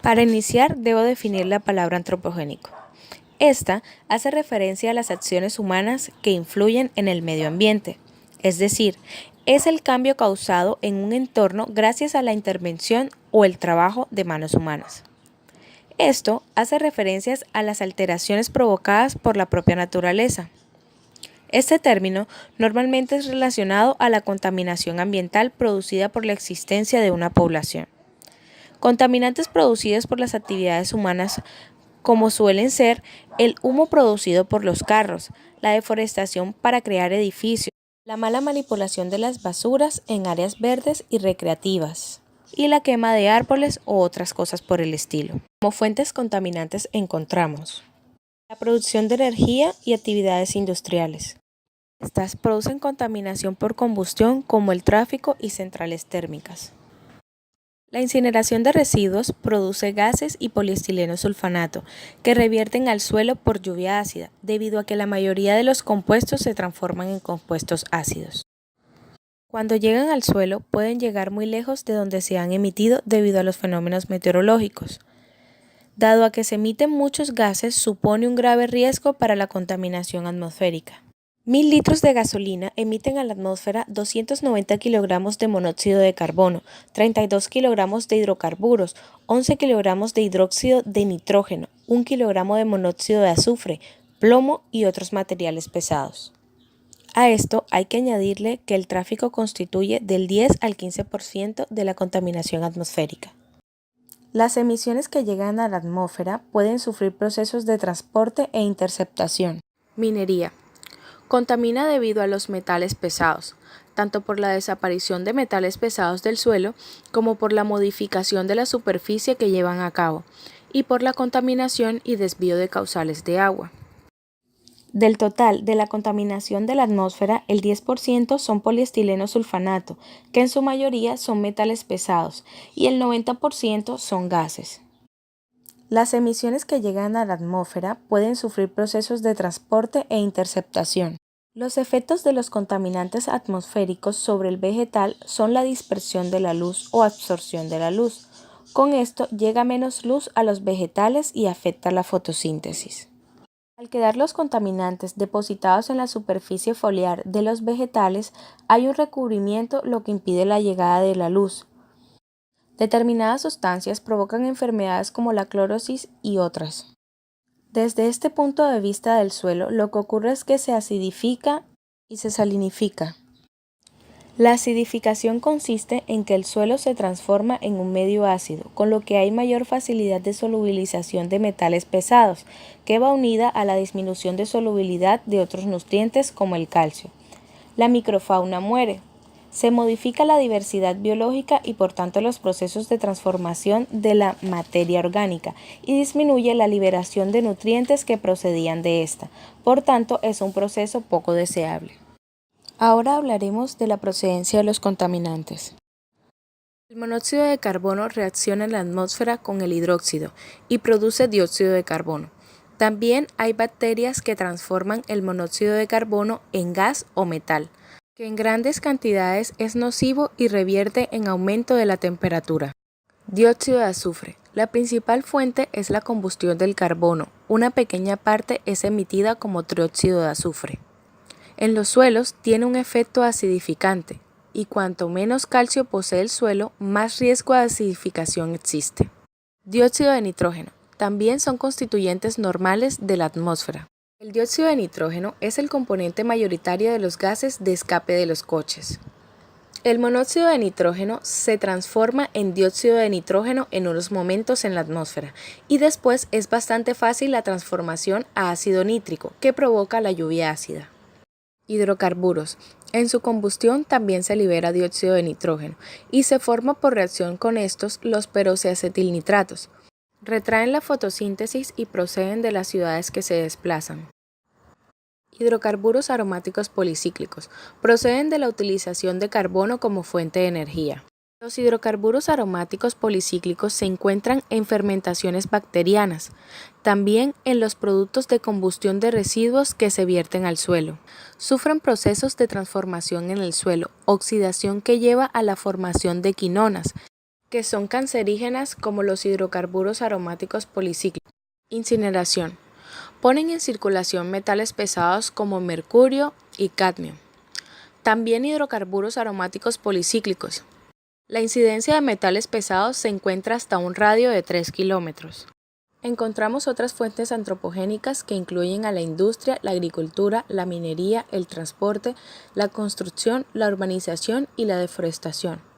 Para iniciar, debo definir la palabra antropogénico. Esta hace referencia a las acciones humanas que influyen en el medio ambiente, es decir, es el cambio causado en un entorno gracias a la intervención o el trabajo de manos humanas. Esto hace referencias a las alteraciones provocadas por la propia naturaleza. Este término normalmente es relacionado a la contaminación ambiental producida por la existencia de una población. Contaminantes producidos por las actividades humanas, como suelen ser el humo producido por los carros, la deforestación para crear edificios, la mala manipulación de las basuras en áreas verdes y recreativas, y la quema de árboles u otras cosas por el estilo. Como fuentes contaminantes encontramos la producción de energía y actividades industriales. Estas producen contaminación por combustión como el tráfico y centrales térmicas. La incineración de residuos produce gases y poliestileno sulfonato que revierten al suelo por lluvia ácida, debido a que la mayoría de los compuestos se transforman en compuestos ácidos. Cuando llegan al suelo, pueden llegar muy lejos de donde se han emitido debido a los fenómenos meteorológicos. Dado a que se emiten muchos gases, supone un grave riesgo para la contaminación atmosférica. 1000 litros de gasolina emiten a la atmósfera 290 kilogramos de monóxido de carbono, 32 kilogramos de hidrocarburos, 11 kilogramos de hidróxido de nitrógeno, 1 kilogramo de monóxido de azufre, plomo y otros materiales pesados. A esto hay que añadirle que el tráfico constituye del 10 al 15% de la contaminación atmosférica. Las emisiones que llegan a la atmósfera pueden sufrir procesos de transporte e interceptación. Minería. Contamina debido a los metales pesados, tanto por la desaparición de metales pesados del suelo como por la modificación de la superficie que llevan a cabo, y por la contaminación y desvío de caudales de agua. Del total de la contaminación de la atmósfera, el 10% son poliestileno sulfonato, que en su mayoría son metales pesados, y el 90% son gases. Las emisiones que llegan a la atmósfera pueden sufrir procesos de transporte e interceptación. Los efectos de los contaminantes atmosféricos sobre el vegetal son la dispersión de la luz o absorción de la luz. Con esto llega menos luz a los vegetales y afecta la fotosíntesis. Al quedar los contaminantes depositados en la superficie foliar de los vegetales, hay un recubrimiento lo que impide la llegada de la luz. Determinadas sustancias provocan enfermedades como la clorosis y otras. Desde este punto de vista del suelo, lo que ocurre es que se acidifica y se salinifica. La acidificación consiste en que el suelo se transforma en un medio ácido, con lo que hay mayor facilidad de solubilización de metales pesados, que va unida a la disminución de solubilidad de otros nutrientes como el calcio. La microfauna muere. Se modifica la diversidad biológica y por tanto los procesos de transformación de la materia orgánica y disminuye la liberación de nutrientes que procedían de esta. Por tanto, es un proceso poco deseable. Ahora hablaremos de la procedencia de los contaminantes. El monóxido de carbono reacciona en la atmósfera con el hidróxido y produce dióxido de carbono. También hay bacterias que transforman el monóxido de carbono en gas o metal, que en grandes cantidades es nocivo y revierte en aumento de la temperatura. Dióxido de azufre. La principal fuente es la combustión del carbono. Una pequeña parte es emitida como trióxido de azufre. En los suelos tiene un efecto acidificante, y cuanto menos calcio posee el suelo, más riesgo de acidificación existe. Dióxido de nitrógeno. También son constituyentes normales de la atmósfera. El dióxido de nitrógeno es el componente mayoritario de los gases de escape de los coches. El monóxido de nitrógeno se transforma en dióxido de nitrógeno en unos momentos en la atmósfera y después es bastante fácil la transformación a ácido nítrico que provoca la lluvia ácida. Hidrocarburos. En su combustión también se libera dióxido de nitrógeno y se forma por reacción con estos los peroxiacetilnitratos. Retraen la fotosíntesis y proceden de las ciudades que se desplazan. Hidrocarburos aromáticos policíclicos. Proceden de la utilización de carbono como fuente de energía. Los hidrocarburos aromáticos policíclicos se encuentran en fermentaciones bacterianas, también en los productos de combustión de residuos que se vierten al suelo. Sufren procesos de transformación en el suelo, oxidación que lleva a la formación de quinonas, que son cancerígenas como los hidrocarburos aromáticos policíclicos. Incineración. Ponen en circulación metales pesados como mercurio y cadmio. También hidrocarburos aromáticos policíclicos. La incidencia de metales pesados se encuentra hasta un radio de 3 kilómetros. Encontramos otras fuentes antropogénicas que incluyen a la industria, la agricultura, la minería, el transporte, la construcción, la urbanización y la deforestación.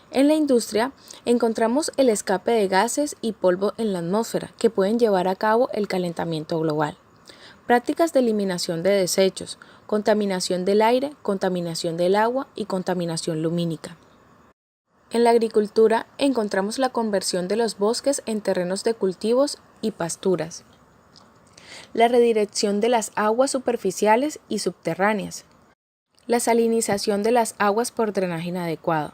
En la industria encontramos el escape de gases y polvo en la atmósfera que pueden llevar a cabo el calentamiento global. Prácticas de eliminación de desechos, contaminación del aire, contaminación del agua y contaminación lumínica. En la agricultura encontramos la conversión de los bosques en terrenos de cultivos y pasturas, la redirección de las aguas superficiales y subterráneas, la salinización de las aguas por drenaje inadecuado,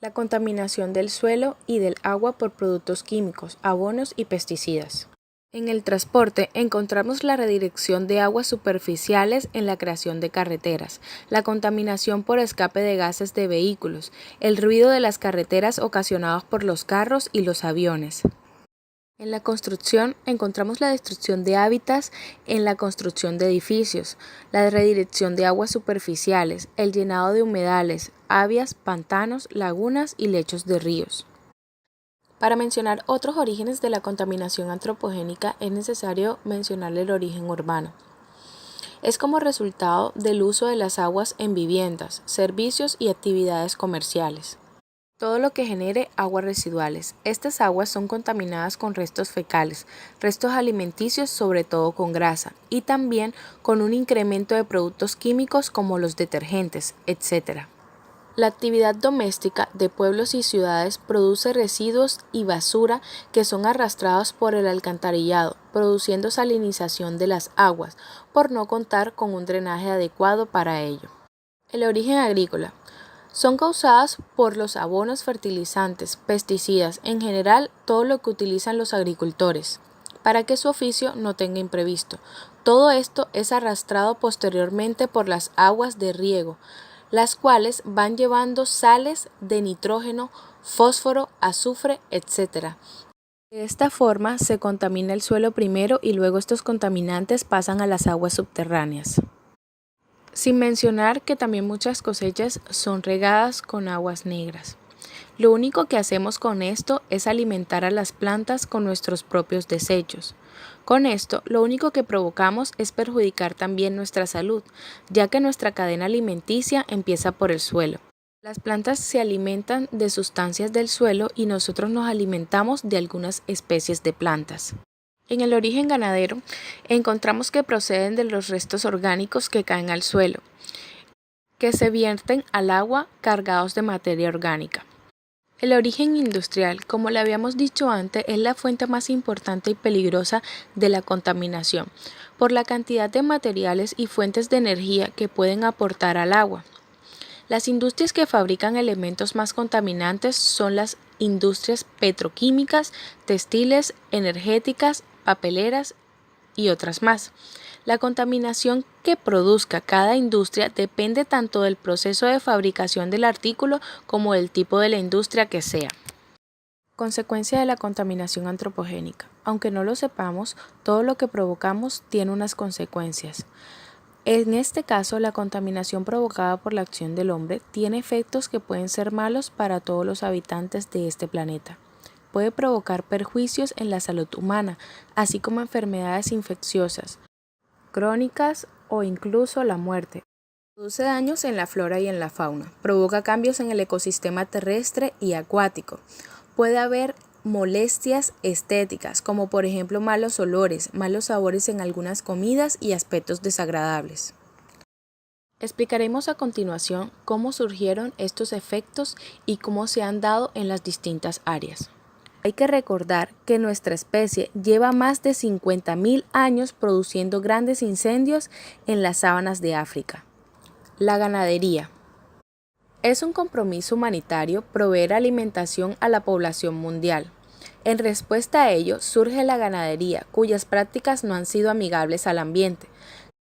la contaminación del suelo y del agua por productos químicos, abonos y pesticidas. En el transporte encontramos la redirección de aguas superficiales en la creación de carreteras, la contaminación por escape de gases de vehículos, el ruido de las carreteras ocasionados por los carros y los aviones. En la construcción encontramos la destrucción de hábitats en la construcción de edificios, la redirección de aguas superficiales, el llenado de humedales, avias, pantanos, lagunas y lechos de ríos. Para mencionar otros orígenes de la contaminación antropogénica es necesario mencionar el origen urbano. Es como resultado del uso de las aguas en viviendas, servicios y actividades comerciales. Todo lo que genere aguas residuales. Estas aguas son contaminadas con restos fecales, restos alimenticios, sobre todo con grasa, y también con un incremento de productos químicos como los detergentes, etc. La actividad doméstica de pueblos y ciudades produce residuos y basura que son arrastrados por el alcantarillado, produciendo salinización de las aguas, por no contar con un drenaje adecuado para ello. El origen agrícola. Son causadas por los abonos, fertilizantes, pesticidas, en general todo lo que utilizan los agricultores, para que su oficio no tenga imprevisto. Todo esto es arrastrado posteriormente por las aguas de riego, las cuales van llevando sales de nitrógeno, fósforo, azufre, etc. De esta forma se contamina el suelo primero y luego estos contaminantes pasan a las aguas subterráneas. Sin mencionar que también muchas cosechas son regadas con aguas negras. Lo único que hacemos con esto es alimentar a las plantas con nuestros propios desechos. Con esto, lo único que provocamos es perjudicar también nuestra salud, ya que nuestra cadena alimenticia empieza por el suelo. Las plantas se alimentan de sustancias del suelo y nosotros nos alimentamos de algunas especies de plantas. En el origen ganadero, encontramos que proceden de los restos orgánicos que caen al suelo, que se vierten al agua cargados de materia orgánica. El origen industrial, como le habíamos dicho antes, es la fuente más importante y peligrosa de la contaminación, por la cantidad de materiales y fuentes de energía que pueden aportar al agua. Las industrias que fabrican elementos más contaminantes son las industrias petroquímicas, textiles, energéticas, papeleras y otras más. La contaminación que produzca cada industria depende tanto del proceso de fabricación del artículo como del tipo de la industria que sea. Consecuencia de la contaminación antropogénica. Aunque no lo sepamos, todo lo que provocamos tiene unas consecuencias. En este caso, la contaminación provocada por la acción del hombre tiene efectos que pueden ser malos para todos los habitantes de este planeta. Puede provocar perjuicios en la salud humana, así como enfermedades infecciosas, crónicas o incluso la muerte. Produce daños en la flora y en la fauna, provoca cambios en el ecosistema terrestre y acuático. Puede haber molestias estéticas, como por ejemplo malos olores, malos sabores en algunas comidas y aspectos desagradables. Explicaremos a continuación cómo surgieron estos efectos y cómo se han dado en las distintas áreas. Hay que recordar que nuestra especie lleva más de 50.000 años produciendo grandes incendios en las sabanas de África. La ganadería. Es un compromiso humanitario proveer alimentación a la población mundial. En respuesta a ello surge la ganadería, cuyas prácticas no han sido amigables al ambiente.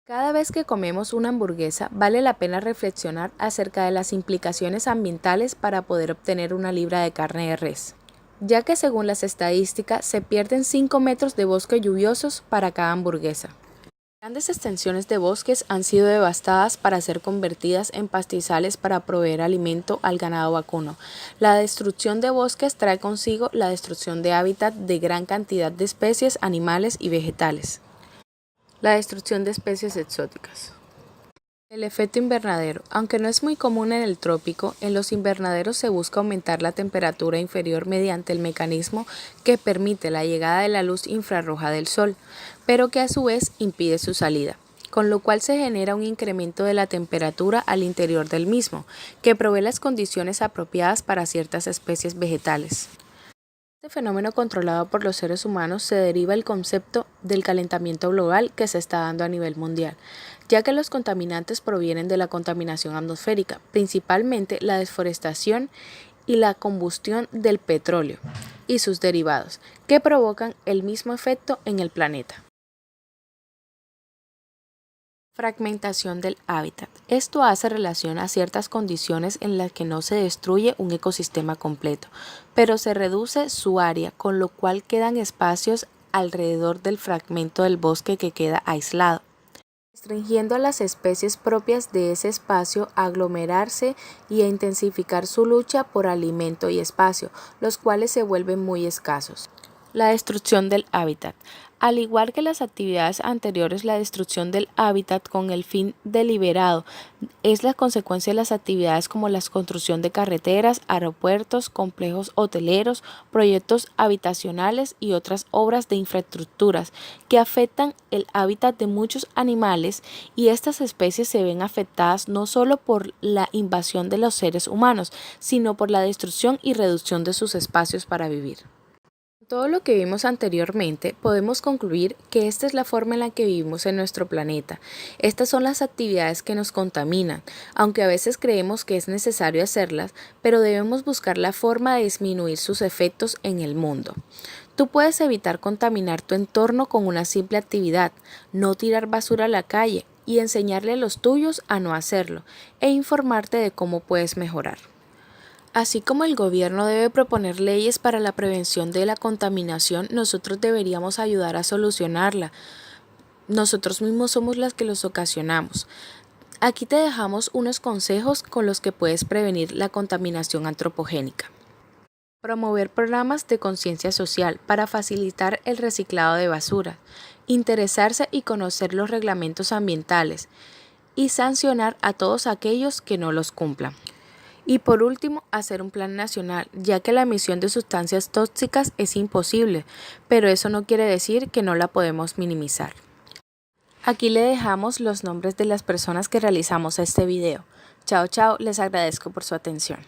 Cada vez que comemos una hamburguesa, vale la pena reflexionar acerca de las implicaciones ambientales para poder obtener una libra de carne de res, ya que según las estadísticas se pierden 5 metros de bosque lluviosos para cada hamburguesa. Grandes extensiones de bosques han sido devastadas para ser convertidas en pastizales para proveer alimento al ganado vacuno. La destrucción de bosques trae consigo la destrucción de hábitat de gran cantidad de especies animales y vegetales. La destrucción de especies exóticas. El efecto invernadero. Aunque no es muy común en el trópico, en los invernaderos se busca aumentar la temperatura inferior mediante el mecanismo que permite la llegada de la luz infrarroja del sol, pero que a su vez impide su salida, con lo cual se genera un incremento de la temperatura al interior del mismo, que provee las condiciones apropiadas para ciertas especies vegetales. De este fenómeno controlado por los seres humanos se deriva el concepto del calentamiento global que se está dando a nivel mundial, ya que los contaminantes provienen de la contaminación atmosférica, principalmente la deforestación y la combustión del petróleo y sus derivados, que provocan el mismo efecto en el planeta. Fragmentación del hábitat. Esto hace relación a ciertas condiciones en las que no se destruye un ecosistema completo, pero se reduce su área, con lo cual quedan espacios alrededor del fragmento del bosque que queda aislado, restringiendo a las especies propias de ese espacio a aglomerarse y a intensificar su lucha por alimento y espacio, los cuales se vuelven muy escasos. La destrucción del hábitat. Al igual que las actividades anteriores, la destrucción del hábitat con el fin deliberado es la consecuencia de las actividades como la construcción de carreteras, aeropuertos, complejos hoteleros, proyectos habitacionales y otras obras de infraestructuras que afectan el hábitat de muchos animales, y estas especies se ven afectadas no solo por la invasión de los seres humanos, sino por la destrucción y reducción de sus espacios para vivir. Todo lo que vimos anteriormente, podemos concluir que esta es la forma en la que vivimos en nuestro planeta. Estas son las actividades que nos contaminan, aunque a veces creemos que es necesario hacerlas, pero debemos buscar la forma de disminuir sus efectos en el mundo. Tú puedes evitar contaminar tu entorno con una simple actividad: no tirar basura a la calle y enseñarle a los tuyos a no hacerlo, e informarte de cómo puedes mejorar. Así como el gobierno debe proponer leyes para la prevención de la contaminación, nosotros deberíamos ayudar a solucionarla. Nosotros mismos somos los que los ocasionamos. Aquí te dejamos unos consejos con los que puedes prevenir la contaminación antropogénica. Promover programas de conciencia social para facilitar el reciclado de basura. Interesarse y conocer los reglamentos ambientales. Y sancionar a todos aquellos que no los cumplan. Y por último, hacer un plan nacional, ya que la emisión de sustancias tóxicas es imposible, pero eso no quiere decir que no la podemos minimizar. Aquí le dejamos los nombres de las personas que realizamos este video. Chao, chao, les agradezco por su atención.